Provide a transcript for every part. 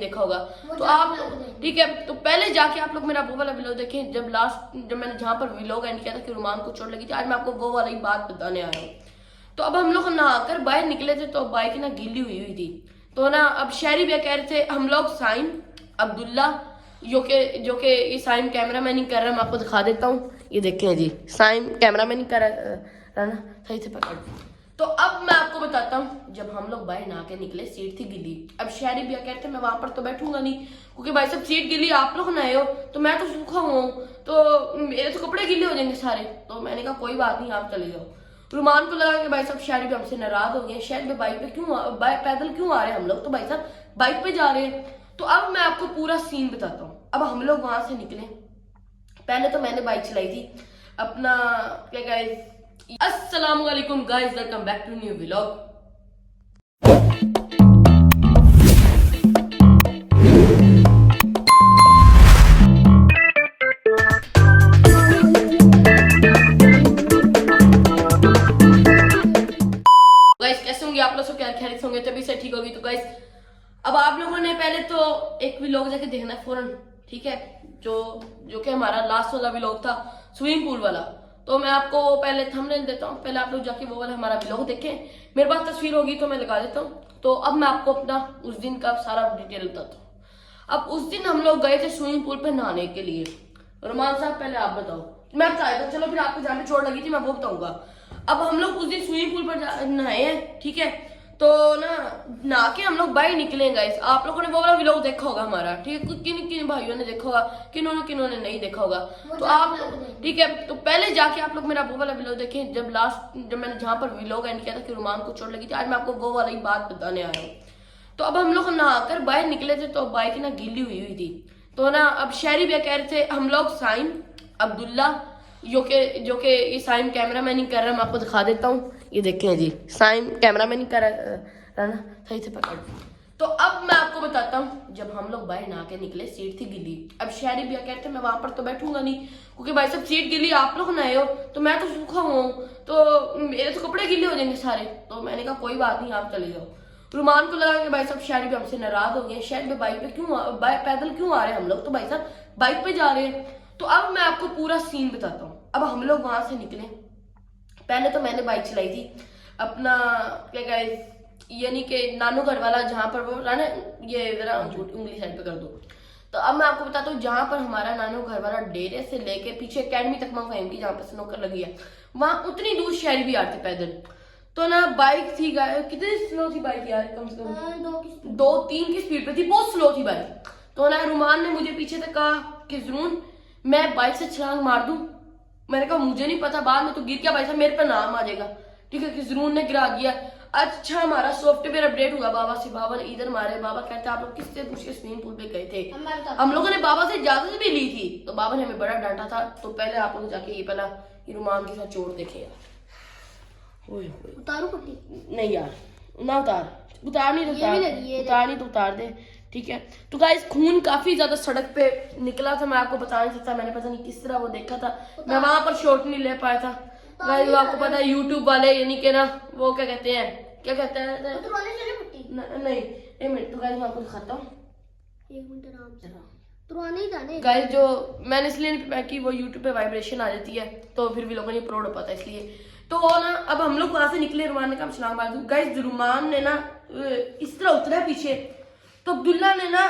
देखा होगा तो आप ठीक है। तो पहले जाके आप लोग मेरा वो वाला व्लॉग देखें जब मैंने जहाँ पर व्लॉग एंड किया था कि रुमान को चोट लगी थी। आज मैं आपको वो वाली बात बताने आ रहा हूँ। तो अब हम लोग नहाकर बाहर निकले थे तो बाइक ना गीली हुई हुई थी। तो ना अब शहरी भैया कह रहे थे हम लोग साइम अब्दुल्ला जो के ये साइम कैमरा मैनिंग कर रहा है। मैं आपको दिखा देता हूँ, ये देखें जी साइम कैमरा मैनिंग कर रहा है ना, सही से पकड़। तो अब मैं आपको बताता हूँ जब हम लोग बाहर नहा के निकले सीट थी गिली। अब शहरी भैया कहते मैं वहां पर तो बैठूंगा नहीं क्योंकि भाई साहब सीट गिली, आप लोग नए हो तो मैं तो सूखा हुआ हूँ तो मेरे तो कपड़े गिले हो जाएंगे सारे। तो मैंने कहा कोई बात नहीं आप चले जाओ। रुमान को लगा कि भाई साहब शहरी भी हमसे नाराज हो गए, शायद बाइक पे क्यों पैदल क्यों आ रहे हैं हम लोग, तो भाई साहब बाइक पे जा रहे हैं। तो अब मैं आपको पूरा सीन बताता हूँ। अब हम लोग वहां से निकले, पहले तो मैंने बाइक चलाई थी अपना क्या गाइस, अस्सलाम वालेकुम guys, welcome back to new vlog. Guys कैसे होंगे आप लोग, सब क्या खैरियत होंगे, तभी से ठीक होगी। तो गाइस अब आप लोगों ने पहले तो एक व्लॉग जाके देखना है फौरन, ठीक है, जो कि हमारा लास्ट वाला व्लॉग था स्विमिंग पूल वाला। तो मैं आपको पहले थंबनेल देता हूँ, पहले आप लोग जाके वो वाला हमारा व्लॉग देखें। मेरे पास तस्वीर होगी तो मैं लगा देता हूँ। तो अब मैं आपको अपना उस दिन का सारा डिटेल बताता हूँ। अब उस दिन हम लोग गए थे स्विमिंग पूल पे नहाने के लिए। रुमान साहब पहले आप बताओ, मैं बताया था, चलो फिर आपको जहाँ पे चोट लगी थी मैं वो बताऊंगा। अब हम लोग उस दिन स्विमिंग पूल पर नहाए हैं, ठीक है। तो ना नहा के हम लोग बाहर निकलेंगे गाइस। आप लोगों ने वो वाला व्लॉग देखा होगा हमारा, ठीक है, किन किन भाइयों ने देखा होगा, किन्होंने नहीं देखा होगा। तो आप ठीक है, तो पहले जाके आप लोग मेरा वो वाला व्लॉग देखें जब मैंने जहाँ पर व्लॉग एंड किया था कि रुमान को चोट लगी थी। आज मैं आपको वो वाली बात बताने आ रहा हूँ। तो अब हम लोग नहाकर बाहर निकले थे तो बाइक ना गीली हुई हुई थी। तो ना अब शहरी भैया कह रहे थे हम लोग साइम अब्दुल्ला जो के ये साइम कैमरा मैनिंग कर रहा है। मैं आपको दिखा देता हूँ, ये देखें जी साइम कैमरा मैनिंग कर रहा है ना, सही से पकड़। तो अब मैं आपको बताता हूँ जब हम लोग बाहर नहा के निकले सीट थी गिली। अब शहरी भैया कहते मैं वहां पर तो बैठूंगा नहीं क्योंकि भाई साहब सीट गिली, आप लोग नए हो तो मैं तो सूखा हुआ हूँ तो मेरे तो कपड़े गिले हो जाएंगे सारे। तो मैंने कहा कोई बात नहीं आप चले जाओ। रुमान को लगा कि भाई साहब शहरी भी हमसे नाराज हो गए, शायद बाइक पे पैदल क्यों आ रहे हैं हम लोग, तो भाई साहब बाइक पे जा रहे हैं। तो अब मैं आपको पूरा सीन बताता हूँ। अब हम लोग वहां से निकले, पहले तो मैंने बाइक चलाई थी अपना क्या गाइस, यानी कि नानू घर वाला जहाँ पर वो ना, ये जरा उंगली साइड पे कर दो। तो अब मैं आपको बताता हूँ जहाँ पर हमारा नानू घर वाला डेरे से लेके पीछे एकेडमी तक मैं की जहाँ पर स्नोकर लगी है, वहां उतनी दूर शहरी भी आते पैदल। तो ना बाइक थी, कितनी स्लो थी बाइक यार, कम से कम 2-3 की स्पीड पे थी, बहुत स्लो थी बाइक। तो ना रुमान ने मुझे पीछे से कहा कि जरूर मैं बाइक से छलांग मार दूं। मैंने कहा मुझे नहीं पता, बाद में तो गिर गया भाई साहब, मेरे पे नाम आ जाएगा, ठीक है, कि जरूर ने गिरा दिया। अच्छा हमारा सॉफ्टवेयर अपडेट हुआ बाबा से, बाबा ने इधर मारे। बाबा कहते आप लोग किससे पूछ के स्विमिंग पूल पे गए थे, हम लोगों ने बाबा से इजाजत भी ली थी। तो बाबा ने हमें बड़ा डांटा था। तो पहले आप लोग जाके ये पहला ये रुमान के साथ चोट देखे यार, उतारू पट्टी नहीं यार ना उतार नहीं तो उतार दे, ठीक है। तो गाइस खून काफी ज्यादा सड़क पे निकला था, मैं आपको बता नहीं सकता, मैंने पता नहीं किस तरह वो देखा था, मैं वहां पर शॉट नहीं ले पाया था। गाइस आपको पता है यूट्यूब वाले यानी कि ना वो क्या कहते हैं नहीं एक मिनट, तो गाइस मैं आपको दिखाता हूँ, एक मिनट आराम से तुरवाने ही जाने गाइस जो मैंने इसलिए नहीं कि वो यूट्यूब पे वाइब्रेशन आ जाती है तो फिर भी लोगों ने अपलोड हो पाता है इसलिए। तो ना अब हम लोग वहां से निकले, रुमान ने कहा छलांग मार दूं। गाइस रुमान ने ना इस तरह उतरा पीछे, तो अब्दुल्ला ने ना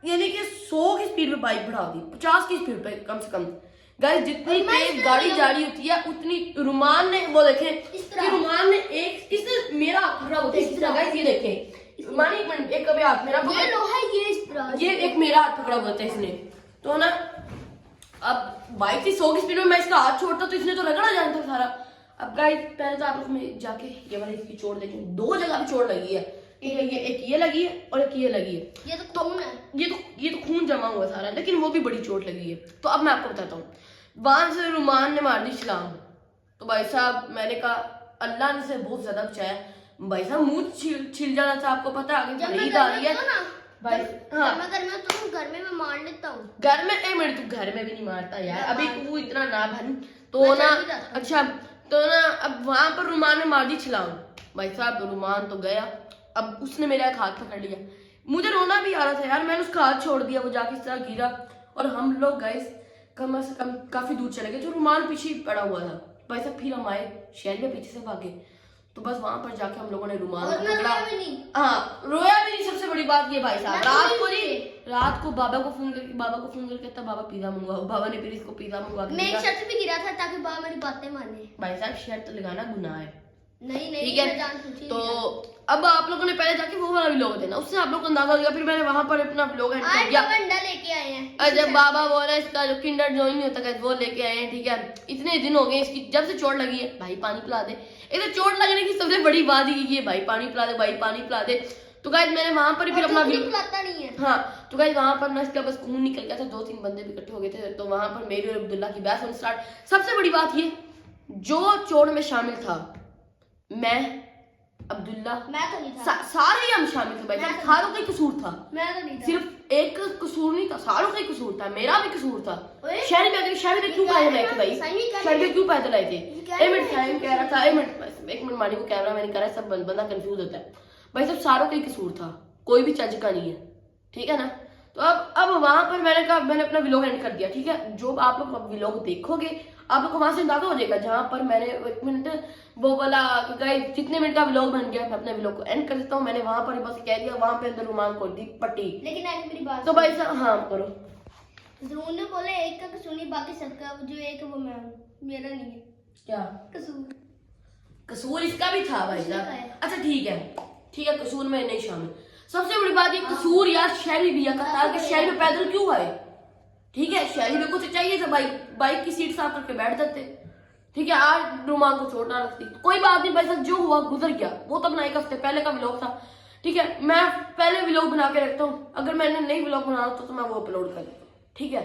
यानी कि 100 की स्पीड पे बाइक बढ़ा दी, 50 की स्पीड पे कम से कम। गाइस जितनी तेज गाड़ी जा रही होती है उतनी रुमान ने वो देखे कि रुमान ने इसने मेरा हाथ पकड़ा होता है इस तरह। गाइस ये देखे रुमान, एक मिनट, एक कभी हाथ मेरा ये लो है, ये एक मेरा हाथ पकड़ा होता है इसने। तो ना अब बाइक थी 100 की स्पीड में, मैं इसका हाथ छोड़ता तो इसने तो रगड़ा जाना था सारा। अब गाइस पहले तो आप लोग में जाके ये वाली इसकी चोट देखें, 2 जगह पे चोट लगी है, ठीक है, ये एक ये लगी है और एक ये लगी है। ये तो खून है, ये तो खून जमा हुआ सारा, लेकिन वो भी बड़ी चोट लगी है। तो अब मैं आपको बताता हूँ, वहां से रुमान ने मार दी छलांग। तो भाई साहब मैंने कहा अल्लाह ने से बहुत ज्यादा बचाया, भाई साहब मुंह छिल जाना था, आपको पता है आगे नहीं आ रही है भाई। हाँ घर में मैं मार लेता हूँ, घर में एक मिनट, तू घर में भी नहीं मारता यार, अभी तू इतना ना भन। तो ना अच्छा, तो ना अब वहां पर रुमान ने मार दी छलांग। भाई साहब रुमान तो गया, अब उसने मेरा एक हाथ पकड़ लिया, मुझे रोना भी आ रहा था यार, मैंने उसका हाथ छोड़ दिया, वो जाके इस तरह गिरा और हम लोग गाइस कम से कम काफी दूर चले गए, जो रुमाल पीछे पड़ा हुआ था भाई साहब। फिर हम आए शहर में पीछे से भागे, तो बस वहां पर जाके हम लोगों ने रुमाल और मैं पकड़ा। रोया भी नहीं। हाँ रोया भी नहीं, सबसे बड़ी बात ये भाई साहब। मैं रात रोई को नहीं। नहीं, रात को बाबा को फोन करके कहता बाबा पिज्जा मंगवाओ, बाबा ने फिर इसको पिज्जा मंगवा के मैं एक दिया। शर्त भी गिरा था ताकि बाबा मेरी बातें माने। भाई साहब शर्त लगाना गुनाह है, नहीं नहीं, ठीक है। मैं जान पूछी तो अब आप लोगों ने पहले जाके वो वाला व्लॉग देना, उससे आप लोग को अंदाजा हो गया। फिर मैंने वहां पर अपना व्लॉग एंड कर आज दिया। बाबा अंडा लेके आए हैं। अजय बाबा बोल रहा है इसका जो किंडर जॉय नहीं होता वो लेके आए हैं, ठीक है। इतने दिन हो गए इसकी जब से चोट लगी है, भाई पानी पिला दे। एक तो चोट लगने की सबसे बड़ी बात ही है, भाई पानी पिला दे, भाई पानी पिला दे। तो गाइस मैंने वहां पर फिर अपना पिलाता नहीं है। हाँ तो गाइस वहां पर ना इसका बस खून निकल गया था, 2-3 बंदे भी इकट्ठे हो गए थे। तो वहां पर मेरी और अब्दुल्ला की बहस होनी स्टार्ट। सबसे बड़ी बात ये, जो चोट में शामिल था, मैं, अब्दुल्ला, मैं तो नहीं था। सारे ही हम शामिल थे भाई साहब। सारों का ही कसूर था, मैं तो नहीं था। सिर्फ एक कसूर नहीं था, सारों का ही कसूर था, मेरा भी कसूर था। ओए, शहर में क्यों पैदल आए थे भाई? शहर में क्यों पैदल आए थे? एक मिनट टाइम कह रहा था, एक मिनट मानी को कैमरा मैंने कह रहा है, सब बंदा कंफ्यूज होता है भाई साहब। सारों का ही कसूर था, कोई भी चज का नहीं है, ठीक है ना। तो अब वहां पर मैंने अपना व्लॉग एंड कर दिया, ठीक है। जो आप लोग व्लॉग देखोगे आप लोग को वहां से अंदाजा हो जाएगा, जहां पर मैंने 1 मिनट वो वाला गाइस जितने मिनट का व्लॉग बन गया, मैं अपने व्लॉग को एंड कर देता हूँ। मैंने वहां पर बस कह दिया, वहां पे अंदर रुमाल खोल दी पट्टी। लेकिन आज मेरी बात तो भाई साहब हाँ करो। जरूर ने बोले एक का कसूर नहीं, बाकी सबका जो एक है वो मैं हूँ, मेरा नहीं है क्या कसूर। कसूर इसका भी था भाई इसका साहब? है। अच्छा ठीक है, कसूर में नहीं शामिल। सबसे बड़ी बात ये कसूर यार शहरी भैया का था कि शहर में पैदल क्यों आए, ठीक है। शहरी में कुछ चाहिए था, बाइक की सीट साफ करके बैठ जाते, ठीक है। आज रुमाल को छोड़ ना रखती, कोई बात नहीं भाई साहब, जो हुआ गुजर गया। वो तो अपना 1 हफ्ते पहले का व्लॉग था, ठीक है। मैं पहले व्लॉग बना के रखता हूँ, अगर मैंने नई व्लॉग बनाना तो मैं वो अपलोड कर देता हूँ, ठीक है।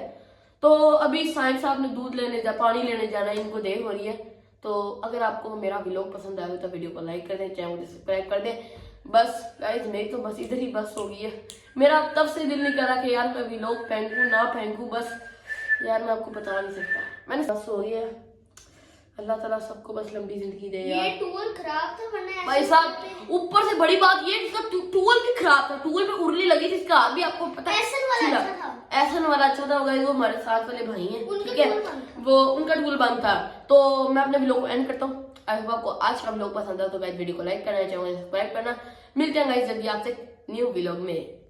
तो अभी साइंस साहब ने दूध लेने पानी लेने जाना है, इनको देर हो रही है। तो अगर आपको मेरा व्लॉग पसंद आया तो वीडियो को लाइक कर दें, चैनल को सब्सक्राइब कर दें। बस गाइस मेरी तो बस इधर ही बस हो गई है। मेरा तब से दिल नहीं कर रहा कि यार मैं व्लॉग फेंकूं ना फेंकूं, बस यार मैं आपको बता नहीं सकता, मैंने बस हो गई है। अल्लाह ताला सबको बस लंबी जिंदगी दे यार। ये टूल खराब था, वरना ऐसे भाई साहब ऊपर से बड़ी बात ये इसका टूल भी खराब था, टूल पे उर्ली लगी थी, इसका हाथ भी आपको पता है। ऐसन वाला अच्छा था। ऐसन वाला अच्छा था, वो हमारे साथ वाले भाई हैं, उनका ठीक है। टूल बंद था। वो उनका टूल बंद था। तो मैं अपने व्लॉग को एंड करता हूँ। आई होप आपको आज का व्लॉग पसंद आया तो गाइस वीडियो को लाइक करना, चैनल को सब्सक्राइब करना। मिलते हैं गाइस जल्दी आपसे न्यू व्लॉग में।